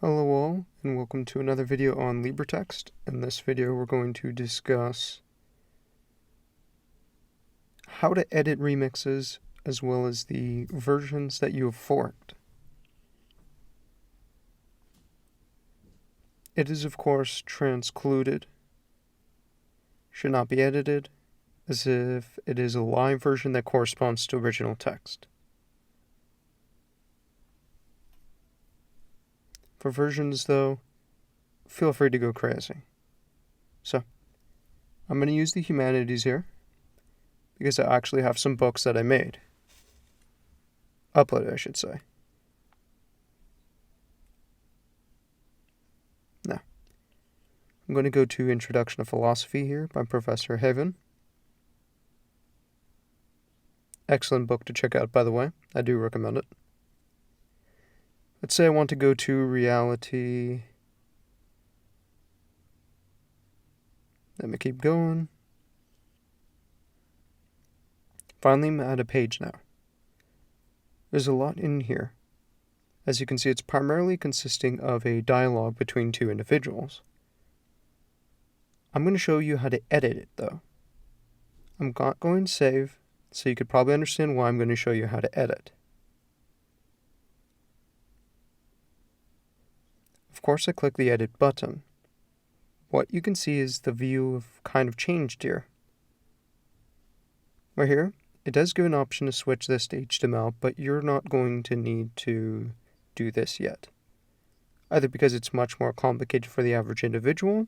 Hello all, and welcome to another video on LibreText. In this video we're going to discuss how to edit remixes as well as the versions that you have forked. It is of course transcluded, should not be edited, as if it is a live version that corresponds to original text. For versions though, feel free to go crazy. So, I'm going to use the humanities here, because I actually have some books that I made. Uploaded, I should say. Now, I'm going to go to Introduction to Philosophy here by Professor Haven. Excellent book to check out, by the way. I do recommend it. Let's say I want to go to reality. Let me keep going. Finally, I'm at a page now. There's a lot in here. As you can see, it's primarily consisting of a dialogue between two individuals. I'm going to show you how to edit it, though. I'm not going to save, so you could probably understand why I'm going to show you how to edit. Of course, I click the Edit button. What you can see is the view have kind of changed here. Right here, it does give an option to switch this to HTML, but you're not going to need to do this yet. Either because it's much more complicated for the average individual,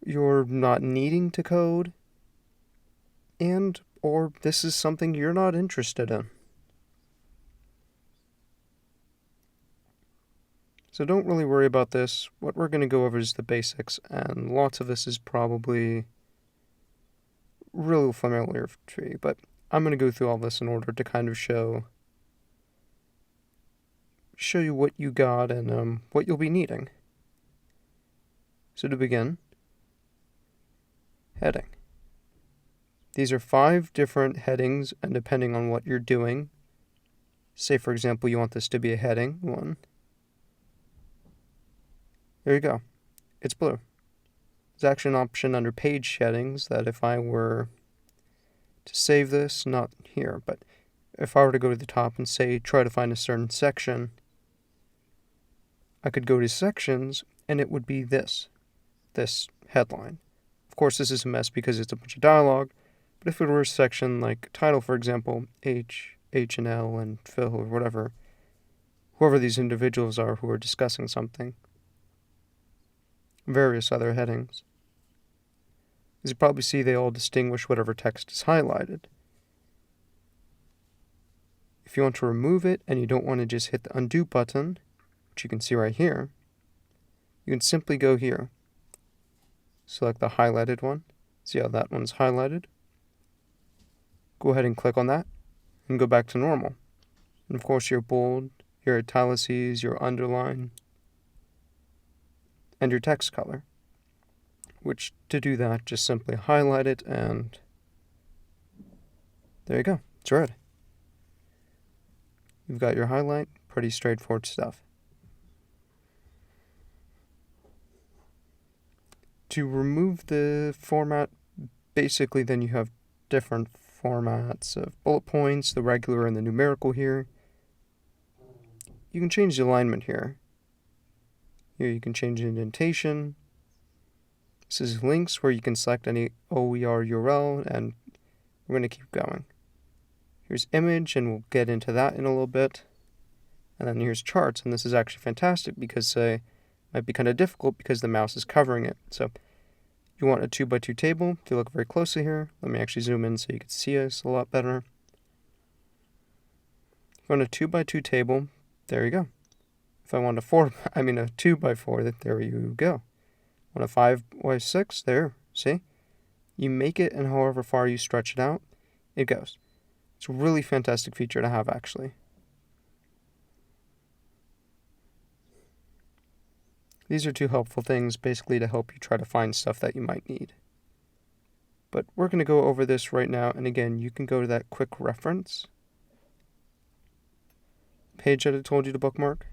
you're not needing to code, or this is something you're not interested in. So don't really worry about this. What we're going to go over is the basics, and lots of this is probably really familiar to you, but I'm going to go through all this in order to kind of show you what you got and what you'll be needing. So to begin, heading. These are 5 different headings, and depending on what you're doing, say for example you want this to be a heading 1. There you go. It's blue. There's actually an option under page headings that if I were to save this, not here, but if I were to go to the top and say try to find a certain section, I could go to sections and it would be this headline. Of course this is a mess because it's a bunch of dialogue, but if it were a section like title, for example, H and L and Phil or whatever, whoever these individuals are who are discussing something, various other headings. As you probably see, they all distinguish whatever text is highlighted. If you want to remove it and you don't want to just hit the undo button, which you can see right here, you can simply go here, select the highlighted one, see how that one's highlighted, go ahead and click on that, and go back to normal. And of course your bold, your italices, your underline, and your text color, which to do that, just simply highlight it and there you go, it's red. You've got your highlight, pretty straightforward stuff. To remove the format, basically then you have different formats of bullet points, the regular and the numerical here. You can change the alignment here. Here you can change indentation. This is links where you can select any OER URL, and we're going to keep going. Here's image, and we'll get into that in a little bit. And then here's charts, and this is actually fantastic because it might be kind of difficult because the mouse is covering it. So you want a 2x2 table. If you look very closely here, let me actually zoom in so you can see us a lot better. If you want a 2x2 table, there you go. If I want a 2x4, there you go. On a 5x6, there, see? You make it, and however far you stretch it out, it goes. It's a really fantastic feature to have, actually. These are 2 helpful things, basically to help you try to find stuff that you might need. But we're going to go over this right now, and again, you can go to that quick reference page that I told you to bookmark.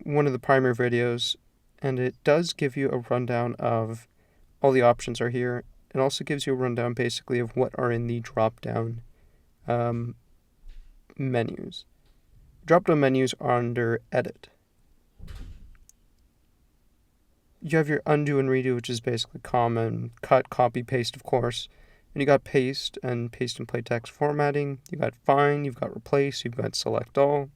one of the primary videos, and it does give you a rundown of all the options are here. It also gives you a rundown basically of what are in the drop-down menus. Drop-down menus are under Edit. You have your undo and redo, which is basically common, cut, copy, paste, of course. And you got paste and play text formatting. You got find, you've got replace, you've got select all.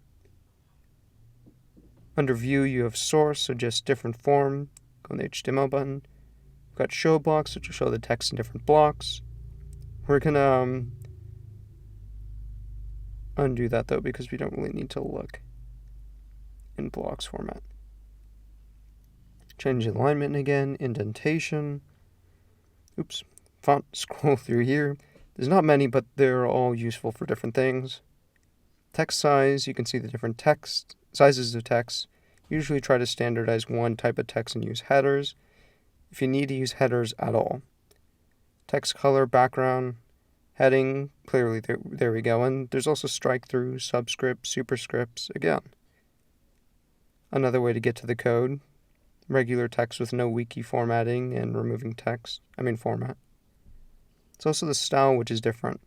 Under view, you have source, so just different form. Go on the HTML button. You've got show blocks, which will show the text in different blocks. We're gonna undo that though, because we don't really need to look in blocks format. Change alignment again, indentation. Oops, font, scroll through here. There's not many, but they're all useful for different things. Text size, you can see the different text sizes of text. Usually try to standardize one type of text and use headers, if you need to use headers at all. Text color, background, heading, clearly there we go. And there's also strike through, subscript, superscripts, again. Another way to get to the code. Regular text with no wiki formatting and removing format. It's also the style, which is different.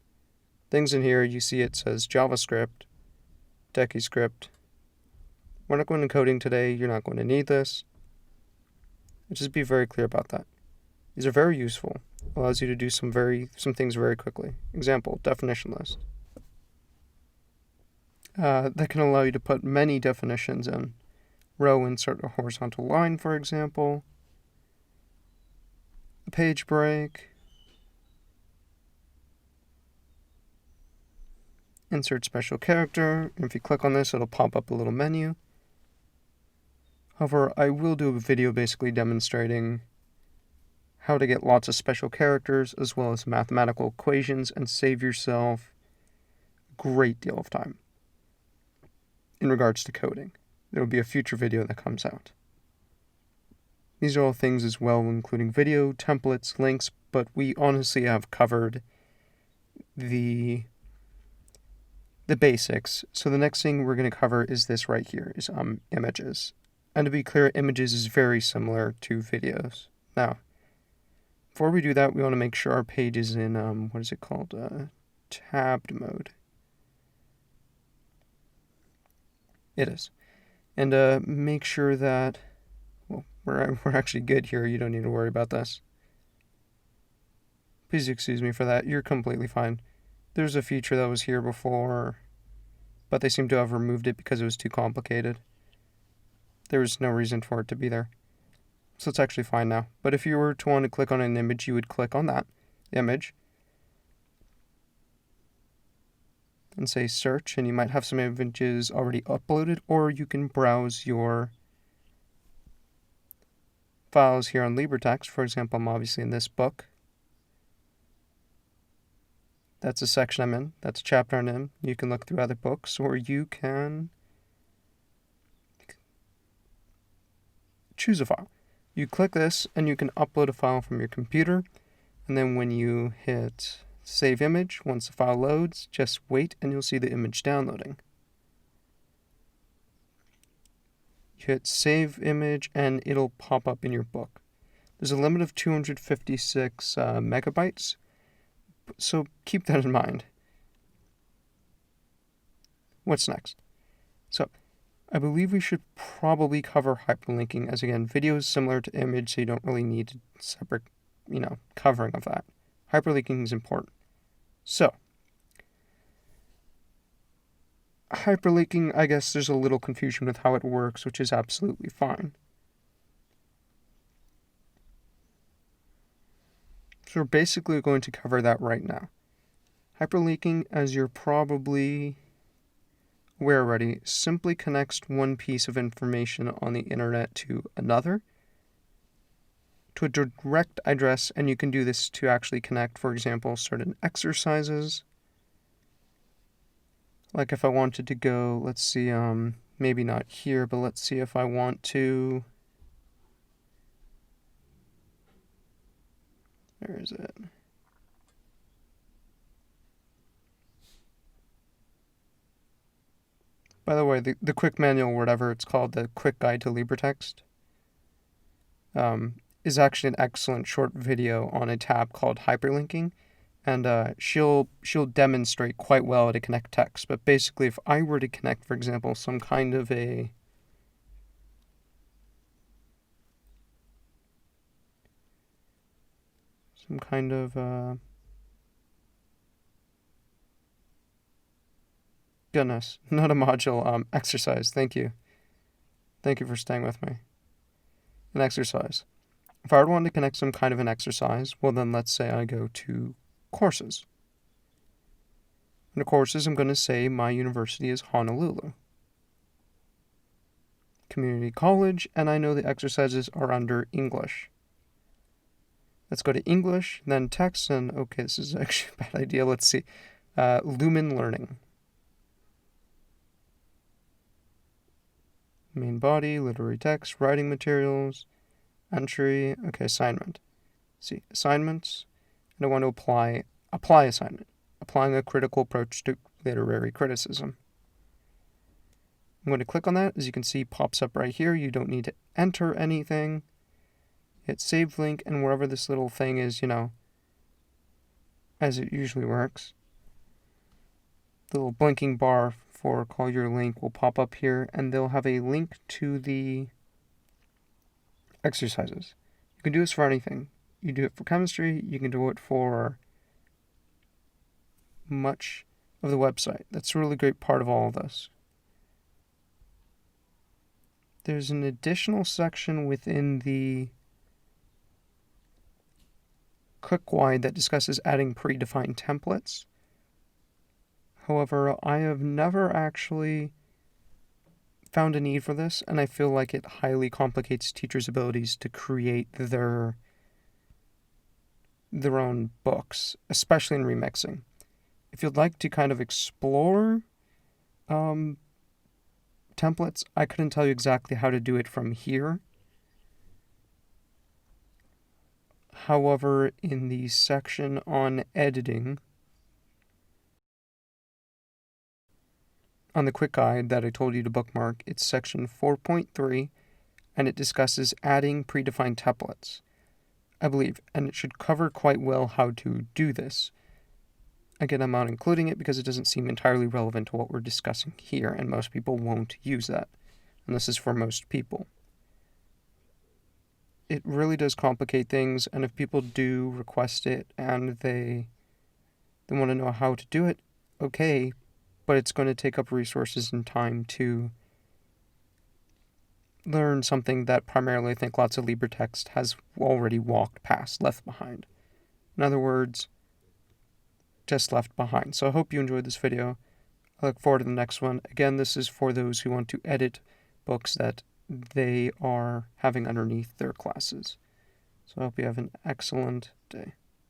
Things in here, you see it says JavaScript, DeckScript. We're not going to coding today. You're not going to need this. Just be very clear about that. These are very useful. Allows you to do some things very quickly. Example, definition list. That can allow you to put many definitions in. Row, insert a horizontal line, for example. A page break. Insert special character. And if you click on this, it'll pop up a little menu. However, I will do a video basically demonstrating how to get lots of special characters as well as mathematical equations and save yourself a great deal of time in regards to coding. There will be a future video that comes out. These are all things as well, including video, templates, links, but we honestly have covered the basics. So the next thing we're going to cover is this right here, is images. And to be clear, images is very similar to videos. Now, before we do that, we want to make sure our page is in, tabbed mode. It is. And make sure that, well, we're actually good here. You don't need to worry about this. Please excuse me for that. You're completely fine. There's a feature that was here before, but they seem to have removed it because it was too complicated. There was no reason for it to be there. So it's actually fine now. But if you were to want to click on an image, you would click on that image and say search, and you might have some images already uploaded, or you can browse your files here on LibreText. For example, I'm obviously in this book. That's a section I'm in. That's a chapter I'm in. You can look through other books, or you can choose a file. You click this, and you can upload a file from your computer, and then when you hit save image, once the file loads, just wait, and you'll see the image downloading. You hit save image, and it'll pop up in your book. There's a limit of 256 megabytes, so keep that in mind. What's next? So, I believe we should probably cover hyperlinking, as again, video is similar to image, so you don't really need a separate, covering of that. Hyperlinking is important. So, hyperlinking, I guess there's a little confusion with how it works, which is absolutely fine. So we're basically going to cover that right now. Hyperlinking, as you're probably aware already, simply connects one piece of information on the internet to another, to a direct address, and you can do this to actually connect, for example, certain exercises. Like if I wanted to go, let's see, maybe not here, but let's see if I want to, where is it? By the way, the quick manual, whatever it's called, the quick guide to LibreText, is actually an excellent short video on a tab called hyperlinking, and she'll demonstrate quite well how to connect text. But basically, if I were to connect, for example, some kind of goodness, not a module, exercise. Thank you for staying with me. An exercise. If I want to connect some kind of an exercise, well then let's say I go to courses. Under courses, I'm going to say my university is Honolulu Community College, and I know the exercises are under English. Let's go to English, then text, and okay, this is actually a bad idea. Let's see. Lumen Learning. Main body, literary text, writing materials, entry, okay, assignment. See, assignments, and I want to apply assignment, applying a critical approach to literary criticism. I'm going to click on that. As you can see, pops up right here. You don't need to enter anything. Hit save link, and wherever this little thing is, as it usually works, the little blinking bar for call your link will pop up here, and they'll have a link to the exercises. You can do this for anything. You do it for chemistry, you can do it for much of the website. That's a really great part of all of this. There's an additional section within the quick guide that discusses adding predefined templates. However, I have never actually found a need for this, and I feel like it highly complicates teachers' abilities to create their own books, especially in remixing. If you'd like to kind of explore templates, I couldn't tell you exactly how to do it from here. However, in the section on editing, on the quick guide that I told you to bookmark, it's section 4.3, and it discusses adding predefined templates, I believe, and it should cover quite well how to do this. Again, I'm not including it because it doesn't seem entirely relevant to what we're discussing here, and most people won't use that, and this is for most people. It really does complicate things, and if people do request it and they want to know how to do it, okay, but it's going to take up resources and time to learn something that primarily I think lots of LibreText has already walked past, left behind. In other words, just left behind. So I hope you enjoyed this video. I look forward to the next one. Again, this is for those who want to edit books that they are having underneath their classes. So I hope you have an excellent day.